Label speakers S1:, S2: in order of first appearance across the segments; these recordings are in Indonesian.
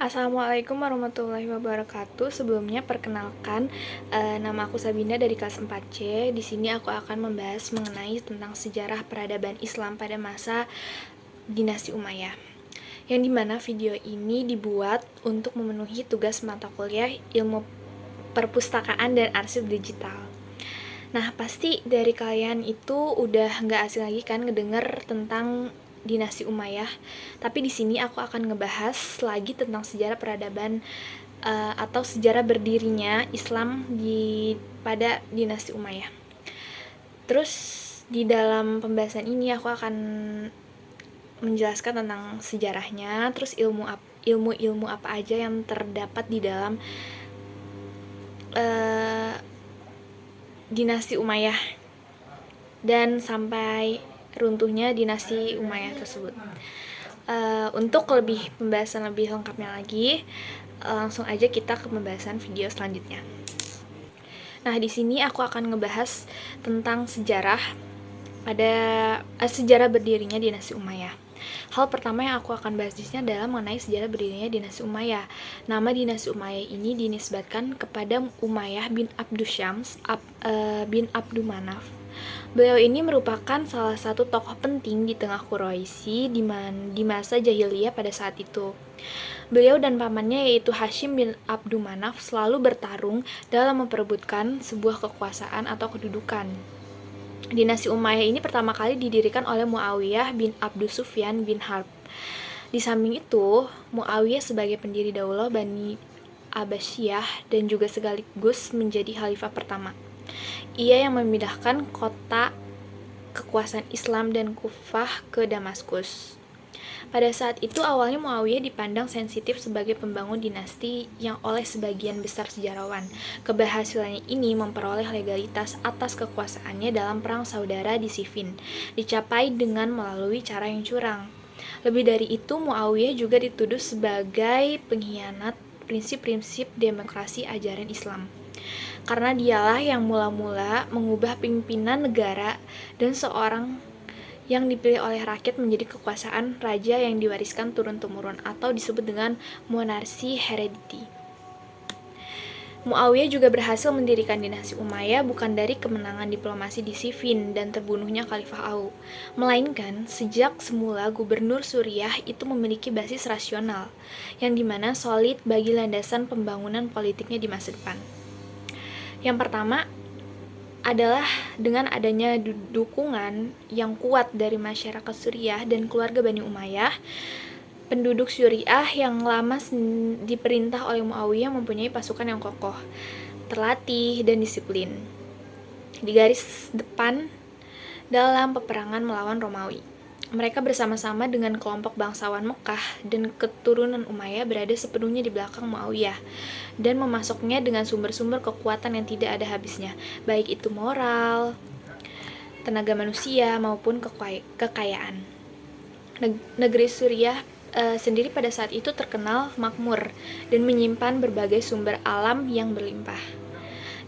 S1: Assalamualaikum warahmatullahi wabarakatuh. Sebelumnya perkenalkan, nama aku Sabina dari kelas 4C. Di sini aku akan membahas mengenai tentang sejarah peradaban Islam pada masa Dinasti Umayyah. Yang dimana video ini dibuat untuk memenuhi tugas mata kuliah ilmu perpustakaan dan arsip digital. Nah, pasti dari kalian itu udah nggak asing lagi kan ngedenger tentang Dinasti Umayyah. Tapi di sini aku akan ngebahas lagi tentang sejarah peradaban atau sejarah berdirinya Islam pada Dinasti Umayyah. Terus di dalam pembahasan ini aku akan menjelaskan tentang sejarahnya, terus ilmu-ilmu apa aja yang terdapat di dalam Dinasti Umayyah dan sampai runtuhnya Dinasti Umayyah tersebut. Untuk pembahasan lebih lengkapnya lagi, langsung aja kita ke pembahasan video selanjutnya. Nah, di sini aku akan ngebahas tentang sejarah berdirinya Dinasti Umayyah. Hal pertama yang aku akan bahas di sini adalah mengenai sejarah berdirinya Dinasti Umayyah. Nama Dinasti Umayyah ini dinisbatkan kepada Umayyah bin Abdusyams bin Abdumanaf. Beliau ini merupakan salah satu tokoh penting di tengah Quraisy di masa jahiliyah pada saat itu. Beliau dan pamannya yaitu Hashim bin Abdumanaf selalu bertarung dalam memperebutkan sebuah kekuasaan atau kedudukan. Dinasti Umayyah ini pertama kali didirikan oleh Muawiyah bin Abdus Sufyan bin Harb. Di samping itu, Muawiyah sebagai pendiri Daulah Bani Abbasiyah dan juga sekaligus menjadi khalifah pertama. Ia yang memindahkan kota kekuasaan Islam dan Kufah ke Damaskus. Pada saat itu awalnya Muawiyah dipandang sensitif sebagai pembangun dinasti yang oleh sebagian besar sejarawan. Keberhasilannya ini memperoleh legalitas atas kekuasaannya dalam perang saudara di Siffin, dicapai dengan melalui cara yang curang. Lebih dari itu, Muawiyah juga dituduh sebagai pengkhianat prinsip-prinsip demokrasi ajaran Islam. Karena dialah yang mula-mula mengubah pimpinan negara dan seorang yang dipilih oleh rakyat menjadi kekuasaan raja yang diwariskan turun-temurun atau disebut dengan monarki heredity. Muawiyah juga berhasil mendirikan dinasti Umayyah bukan dari kemenangan diplomasi di Siffin dan terbunuhnya Khalifah Au, melainkan sejak semula gubernur Suriah itu memiliki basis rasional, yang dimana solid bagi landasan pembangunan politiknya di masa depan. Yang pertama adalah dengan adanya dukungan yang kuat dari masyarakat Suriah dan keluarga Bani Umayyah, penduduk Suriah yang lama diperintah oleh Muawiyah mempunyai pasukan yang kokoh, terlatih, dan disiplin di garis depan dalam peperangan melawan Romawi. Mereka bersama-sama dengan kelompok bangsawan Mekah dan keturunan Umayyah berada sepenuhnya di belakang Muawiyah dan memasoknya dengan sumber-sumber kekuatan yang tidak ada habisnya, baik itu moral, tenaga manusia, maupun kekayaan. Negeri Suriah sendiri pada saat itu terkenal makmur dan menyimpan berbagai sumber alam yang berlimpah.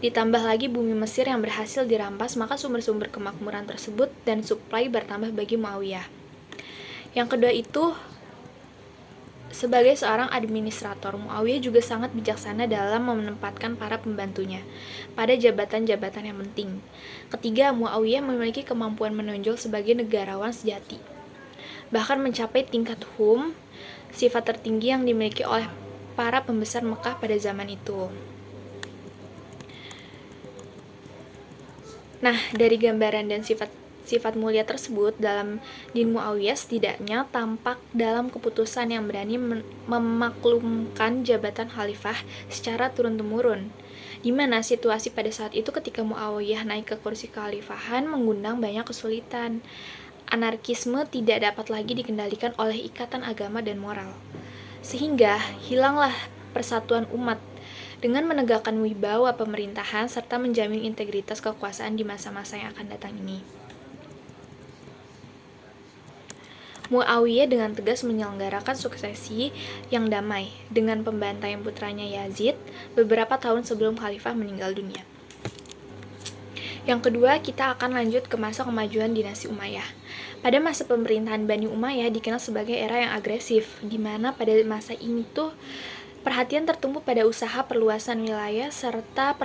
S1: Ditambah lagi bumi Mesir yang berhasil dirampas, maka sumber-sumber kemakmuran tersebut dan suplai bertambah bagi Muawiyah. Yang kedua itu, sebagai seorang administrator, Muawiyah juga sangat bijaksana dalam menempatkan para pembantunya pada jabatan-jabatan yang penting. Ketiga, Muawiyah memiliki kemampuan menonjol sebagai negarawan sejati, bahkan mencapai tingkat sifat tertinggi yang dimiliki oleh para pembesar Mekah pada zaman itu. Nah, dari gambaran dan sifat mulia tersebut dalam Din Muawiyah setidaknya tampak dalam keputusan yang berani memaklumkan jabatan khalifah secara turun-temurun, di mana situasi pada saat itu ketika Muawiyah naik ke kursi kekhalifahan mengundang banyak kesulitan. Anarkisme tidak dapat lagi dikendalikan oleh ikatan agama dan moral, sehingga hilanglah persatuan umat dengan menegakkan wibawa pemerintahan serta menjamin integritas kekuasaan di masa-masa yang akan datang ini. Muawiyah dengan tegas menyelenggarakan suksesi yang damai dengan pembantaian putranya Yazid beberapa tahun sebelum khalifah meninggal dunia. Yang kedua, kita akan lanjut ke masa kemajuan dinasti Umayyah. Pada masa pemerintahan Bani Umayyah dikenal sebagai era yang agresif, di mana pada masa ini tuh perhatian tertumpu pada usaha perluasan wilayah serta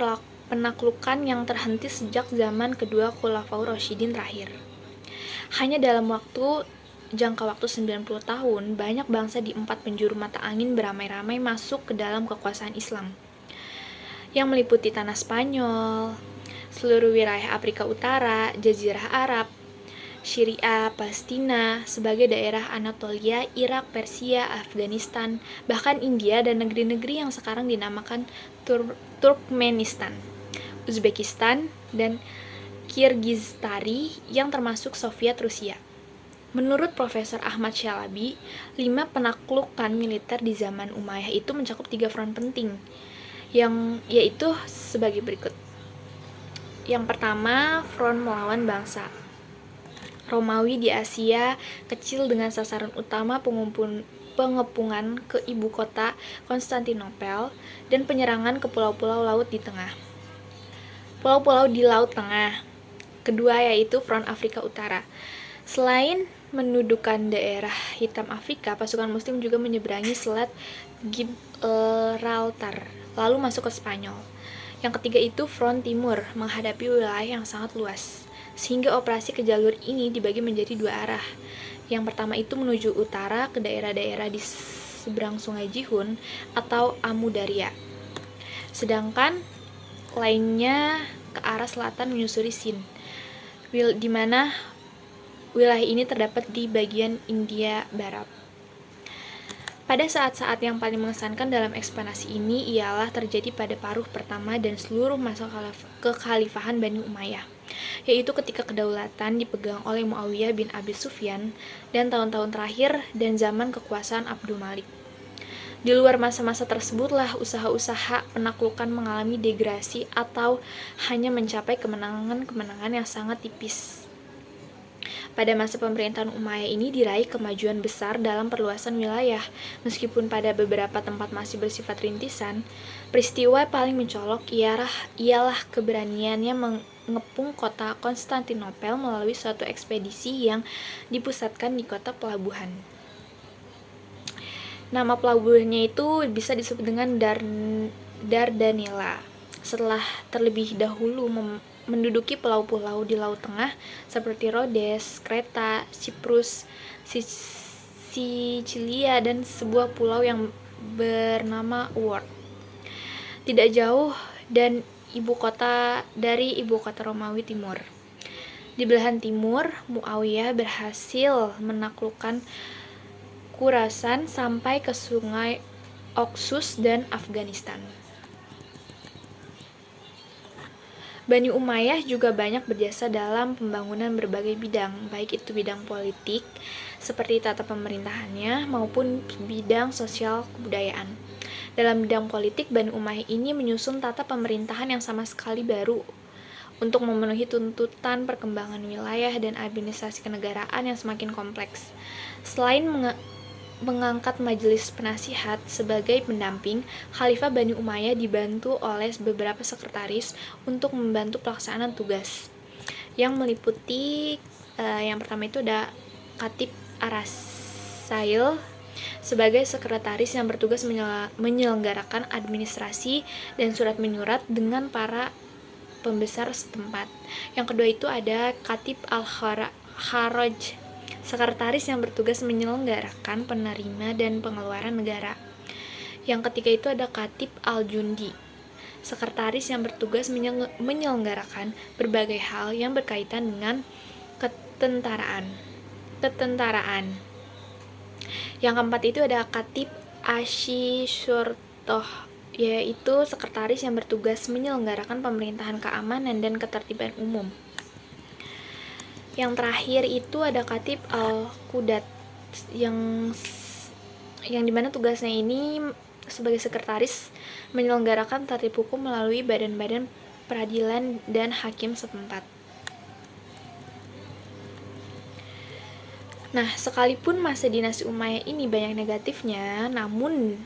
S1: penaklukan yang terhenti sejak zaman kedua Khulafaur Rasyidin terakhir. Hanya dalam jangka waktu 90 tahun, banyak bangsa di 4 penjuru mata angin beramai-ramai masuk ke dalam kekuasaan Islam, yang meliputi tanah Spanyol, seluruh wilayah Afrika Utara, Jazirah Arab, Syria, Palestina, sebagai daerah Anatolia, Irak, Persia, Afghanistan, bahkan India dan negeri-negeri yang sekarang dinamakan Turkmenistan, Uzbekistan, dan Kirgizstari yang termasuk Soviet Rusia. Menurut Profesor Ahmad Syalabi, 5 penaklukan militer di zaman Umayyah itu mencakup 3 front penting, yaitu sebagai berikut. Yang pertama, front melawan bangsa Romawi di Asia kecil dengan sasaran utama pengepungan ke ibu kota Konstantinopel dan penyerangan ke pulau-pulau laut di tengah. Pulau-pulau di Laut Tengah. Kedua yaitu front Afrika Utara. Selain mendudukan daerah hitam Afrika, pasukan muslim juga menyeberangi Selat Gibraltar, lalu masuk ke Spanyol. Yang ketiga itu front timur, menghadapi wilayah yang sangat luas, sehingga operasi ke jalur ini dibagi menjadi 2 arah. Yang pertama itu menuju utara ke daerah-daerah di seberang Sungai Jihun atau Amudarya, sedangkan lainnya ke arah selatan menyusuri Sind, di mana wilayah ini terdapat di bagian India Barat. Pada saat-saat yang paling mengesankan dalam ekspansi ini ialah terjadi pada paruh pertama dan seluruh masa kekhalifahan Bani Umayyah, yaitu ketika kedaulatan dipegang oleh Muawiyah bin Abi Sufyan dan tahun-tahun terakhir dan zaman kekuasaan Abdul Malik. Di luar masa-masa tersebutlah usaha-usaha penaklukan mengalami degrasi atau hanya mencapai kemenangan-kemenangan yang sangat tipis. Pada masa pemerintahan Umayyah ini diraih kemajuan besar dalam perluasan wilayah, meskipun pada beberapa tempat masih bersifat rintisan. Peristiwa paling mencolok ialah keberaniannya mengepung kota Konstantinopel melalui suatu ekspedisi yang dipusatkan di kota pelabuhan. Nama pelabuhannya itu bisa disebut dengan Dardanella. Setelah terlebih dahulu menduduki pulau-pulau di Laut Tengah seperti Rhodes, Kreta, Siprus, Sicilia, dan sebuah pulau yang bernama Ward. Tidak jauh dan ibu kota Romawi Timur. Di belahan timur, Muawiyah berhasil menaklukkan Khurasan sampai ke Sungai Oxus dan Afghanistan. Bani Umayyah juga banyak berjasa dalam pembangunan berbagai bidang, baik itu bidang politik, seperti tata pemerintahannya, maupun bidang sosial kebudayaan. Dalam bidang politik, Bani Umayyah ini menyusun tata pemerintahan yang sama sekali baru untuk memenuhi tuntutan perkembangan wilayah dan administrasi kenegaraan yang semakin kompleks. Selain mengangkat majelis penasihat sebagai pendamping, Khalifah Bani Umayyah dibantu oleh beberapa sekretaris untuk membantu pelaksanaan tugas, yang meliputi yang pertama itu ada Khatib Arasail sebagai sekretaris yang bertugas menyelenggarakan administrasi dan surat menyurat dengan para pembesar setempat. Yang kedua itu ada Khatib Al-Kharaj, sekretaris yang bertugas menyelenggarakan penerima dan pengeluaran negara. Yang ketiga itu ada Khatib Al-Jundi, sekretaris yang bertugas menyelenggarakan berbagai hal yang berkaitan dengan ketentaraan. Yang keempat itu ada Khatib Ashisurtoh, yaitu sekretaris yang bertugas menyelenggarakan pemerintahan keamanan dan ketertiban umum. Yang terakhir itu ada Khatib Al-Qudat, yang dimana tugasnya ini sebagai sekretaris menyelenggarakan tertib hukum melalui badan-badan peradilan dan hakim setempat. Nah, sekalipun masa dinasti Umayyah ini banyak negatifnya, namun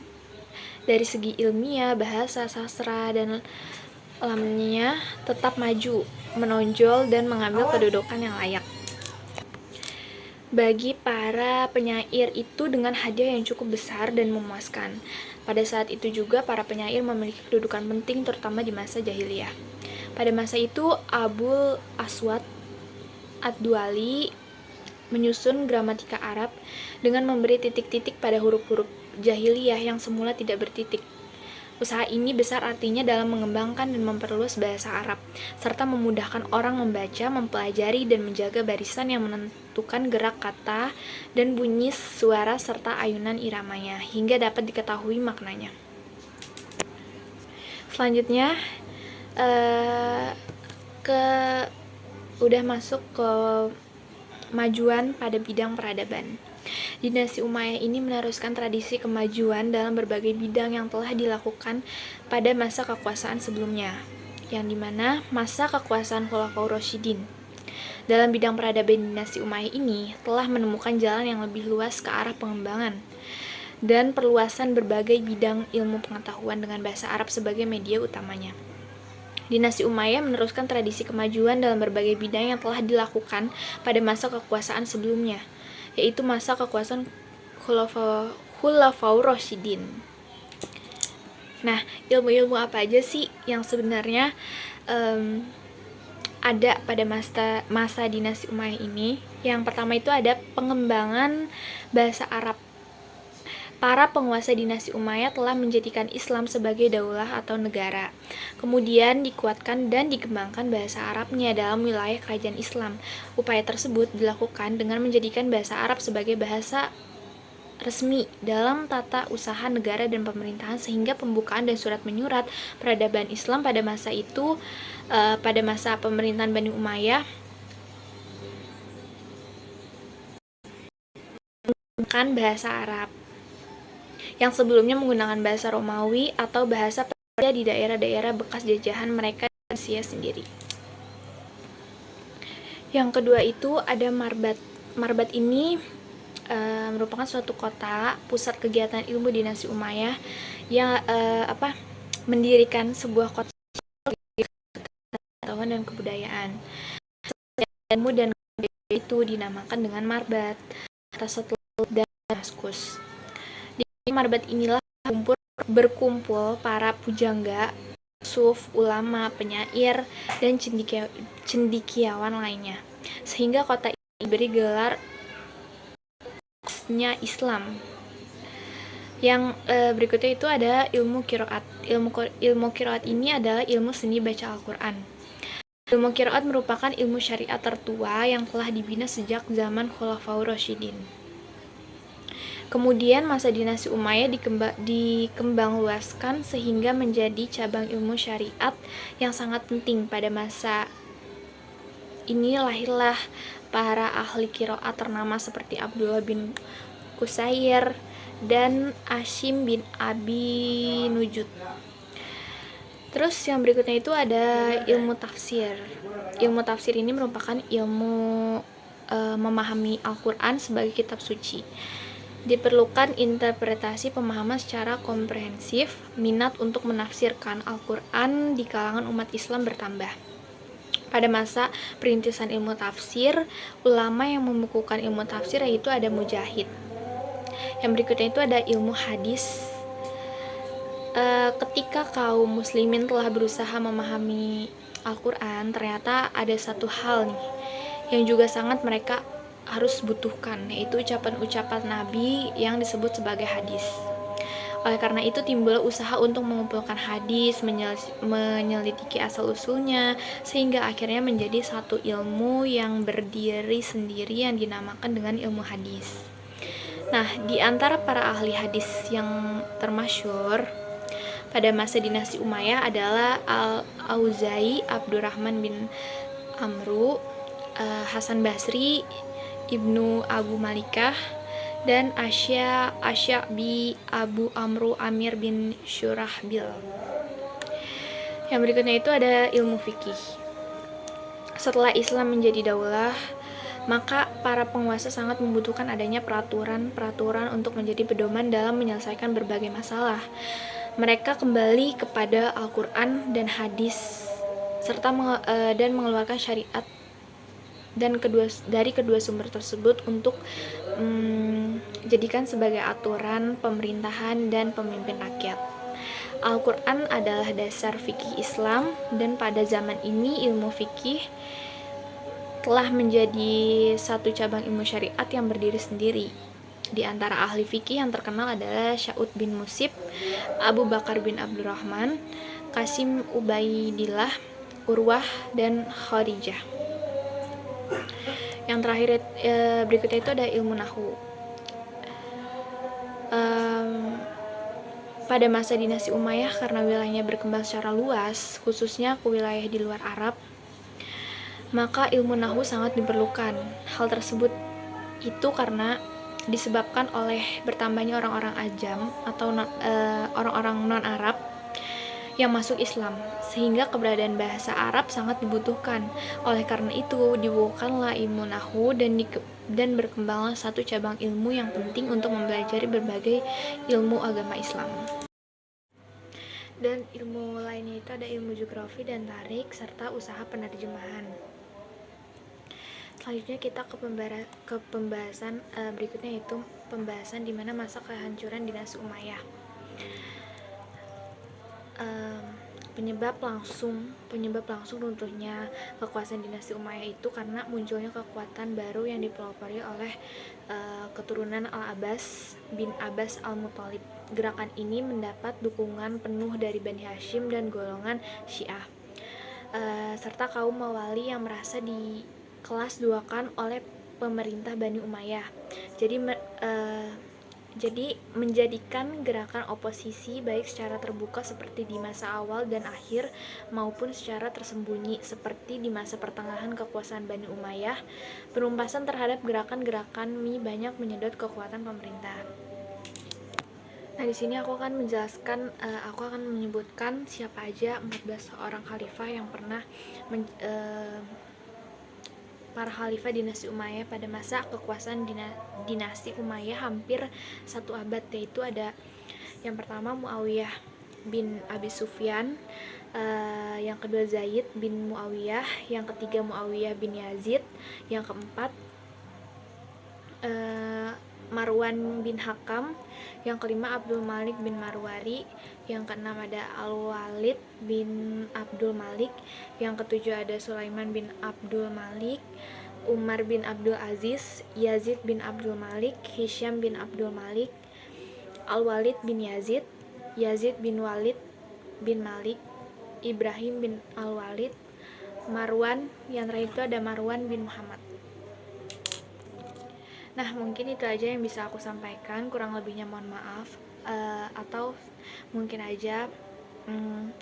S1: dari segi ilmiah, bahasa, sastra, dan Islamnya tetap maju, menonjol, dan mengambil kedudukan yang layak bagi para penyair itu dengan hadiah yang cukup besar dan memuaskan. Pada saat itu juga para penyair memiliki kedudukan penting terutama di masa jahiliyah. Pada masa itu Abul Aswad Ad-Duali menyusun gramatika Arab dengan memberi titik-titik pada huruf-huruf jahiliyah yang semula tidak bertitik. Usaha ini besar artinya dalam mengembangkan dan memperluas bahasa Arab, serta memudahkan orang membaca, mempelajari, dan menjaga barisan yang menentukan gerak kata dan bunyi suara serta ayunan iramanya, hingga dapat diketahui maknanya. Selanjutnya, udah masuk ke kemajuan pada bidang peradaban. Dinasti Umayyah ini meneruskan tradisi kemajuan dalam berbagai bidang yang telah dilakukan pada masa kekuasaan sebelumnya, yang dimana masa kekuasaan Khulafaur Rasyidin. Dalam bidang peradaban dinasti Umayyah ini telah menemukan jalan yang lebih luas ke arah pengembangan dan perluasan berbagai bidang ilmu pengetahuan dengan bahasa Arab sebagai media utamanya. Dinasti Umayyah meneruskan tradisi kemajuan dalam berbagai bidang yang telah dilakukan pada masa kekuasaan sebelumnya, yaitu masa kekuasaan Khulafaur Rasyidin. Nah, ilmu-ilmu apa aja sih yang sebenarnya ada pada masa dinasti Umayyah ini? Yang pertama itu ada pengembangan bahasa Arab. Para penguasa dinasti Umayyah telah menjadikan Islam sebagai daulah atau negara. Kemudian dikuatkan dan dikembangkan bahasa Arabnya dalam wilayah kerajaan Islam. Upaya tersebut dilakukan dengan menjadikan bahasa Arab sebagai bahasa resmi dalam tata usaha negara dan pemerintahan, sehingga pembukaan dan surat menyurat peradaban Islam pada masa itu, pada masa pemerintahan Bani Umayyah, menggunakan bahasa Arab yang sebelumnya menggunakan bahasa Romawi atau bahasa Persia di daerah-daerah bekas jajahan mereka di Asia sendiri. Yang kedua itu ada Marbat. Marbat ini merupakan suatu kota pusat kegiatan ilmu dinasti Umayyah yang mendirikan sebuah kota pengetahuan dan kebudayaan. Ilmu dan kebudayaan itu dinamakan dengan Marbat atas dan Damaskus. Di Marbat inilah berkumpul para pujangga, suf, ulama, penyair, dan cendekiawan lainnya, sehingga kota ini diberi gelar Islam. Yang berikutnya itu ada ilmu qiraat. Ilmu qiraat ini adalah ilmu seni baca Al-Quran. Ilmu qiraat merupakan ilmu syariat tertua yang telah dibina sejak zaman Khulafaur Rasyidin. Kemudian masa dinasti Umayyah dikembang luaskan sehingga menjadi cabang ilmu syariat yang sangat penting. Pada masa ini lahirlah para ahli qiraat ternama seperti Abdullah bin Qusair dan Asim bin Abi Nujud. Terus yang berikutnya itu ada ilmu tafsir. Ilmu tafsir ini merupakan ilmu memahami Al-Quran sebagai kitab suci. Diperlukan interpretasi pemahaman secara komprehensif. Minat untuk menafsirkan Al-Quran di kalangan umat Islam bertambah. Pada masa perintisan ilmu tafsir, ulama yang membukukan ilmu tafsir yaitu ada Mujahid. Yang berikutnya itu ada ilmu hadis. Ketika kaum muslimin telah berusaha memahami Al-Quran, ternyata ada satu hal nih yang juga sangat mereka harus butuhkan, yaitu ucapan-ucapan Nabi yang disebut sebagai hadis. Oleh karena itu timbul usaha untuk mengumpulkan hadis, menyelidiki asal-usulnya, sehingga akhirnya menjadi satu ilmu yang berdiri sendiri yang dinamakan dengan ilmu hadis. Nah, di antara para ahli hadis yang termasyhur pada masa dinasti Umayyah adalah Al-Auza'i, Abdurrahman bin Amru, Hasan Basri, Ibnu Abu Malikah, dan Asy'abi Abu Amru Amir bin Syurahbil. Yang berikutnya itu ada ilmu fikih. Setelah Islam menjadi daulah, maka para penguasa sangat membutuhkan adanya peraturan-peraturan untuk menjadi pedoman dalam menyelesaikan berbagai masalah. Mereka kembali kepada Al-Quran dan hadis serta dan mengeluarkan syariat dari kedua sumber tersebut untuk jadikan sebagai aturan pemerintahan dan pemimpin rakyat. Al-Quran adalah dasar fikih Islam, dan pada zaman ini ilmu fikih telah menjadi satu cabang ilmu syariat yang berdiri sendiri. Di antara ahli fikih yang terkenal adalah Sya'ud bin Musib, Abu Bakar bin Abdurrahman, Qasim Ubaidillah, Urwah, dan Khadijah. Yang terakhir berikutnya itu ada ilmu Nahwu. Pada masa dinasti Umayyah, karena wilayahnya berkembang secara luas, khususnya ke wilayah di luar Arab, maka ilmu Nahwu sangat diperlukan. Hal tersebut itu karena disebabkan oleh bertambahnya orang-orang ajam atau orang-orang non-Arab yang masuk Islam, sehingga keberadaan bahasa Arab sangat dibutuhkan. Oleh karena itu, dibukakanlah ilmu Nahwu dan berkembanglah satu cabang ilmu yang penting untuk mempelajari berbagai ilmu agama Islam. Dan ilmu lainnya itu ada ilmu geografi dan tarik serta usaha penerjemahan. Selanjutnya kita ke pembahasan berikutnya, yaitu pembahasan di mana masa kehancuran dinasti Umayyah. Penyebab langsung runtuhnya kekuasaan dinasti Umayyah itu karena munculnya kekuatan baru yang dipelopori oleh keturunan Al-Abbas bin Abbas Al-Muthalib. Gerakan ini mendapat dukungan penuh dari Bani Hashim dan golongan Syiah, serta kaum Mawali yang merasa dikelas duakan oleh pemerintah Bani Umayyah. Jadi menjadikan gerakan oposisi baik secara terbuka seperti di masa awal dan akhir maupun secara tersembunyi seperti di masa pertengahan kekuasaan Bani Umayyah. Penumpasan terhadap gerakan-gerakan ini banyak menyedot kekuatan pemerintah. Nah, di sini aku akan menyebutkan siapa aja 14 orang khalifah yang pernah para khalifah dinasti Umayyah pada masa kekuasaan dinasti Umayyah hampir satu abad, yaitu ada yang pertama Muawiyah bin Abi Sufyan, yang kedua Zaid bin Muawiyah, yang ketiga Muawiyah bin Yazid, yang keempat Marwan bin Hakam, yang kelima Abdul Malik bin Marwari, yang keenam ada Al-Walid bin Abdul Malik, yang ketujuh ada Sulaiman bin Abdul Malik, Umar bin Abdul Aziz, Yazid bin Abdul Malik, Hisham bin Abdul Malik, Al-Walid bin Yazid, Yazid bin Walid bin Malik, Ibrahim bin Al-Walid, Marwan, yang terakhir itu ada Marwan bin Muhammad. Nah, mungkin itu aja yang bisa aku sampaikan, kurang lebihnya mohon maaf, atau mungkin aja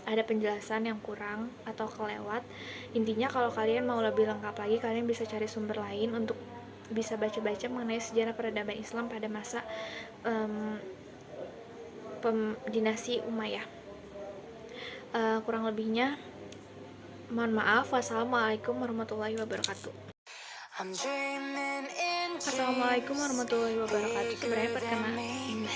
S1: ada penjelasan yang kurang atau kelewat. Intinya kalau kalian mau lebih lengkap lagi, kalian bisa cari sumber lain untuk bisa baca-baca mengenai sejarah peradaban Islam pada masa dinasti Umayyah. Kurang lebihnya mohon maaf. Wassalamualaikum warahmatullahi wabarakatuh. Assalamualaikum warahmatullahi wabarakatuh. Sebenarnya perkenaan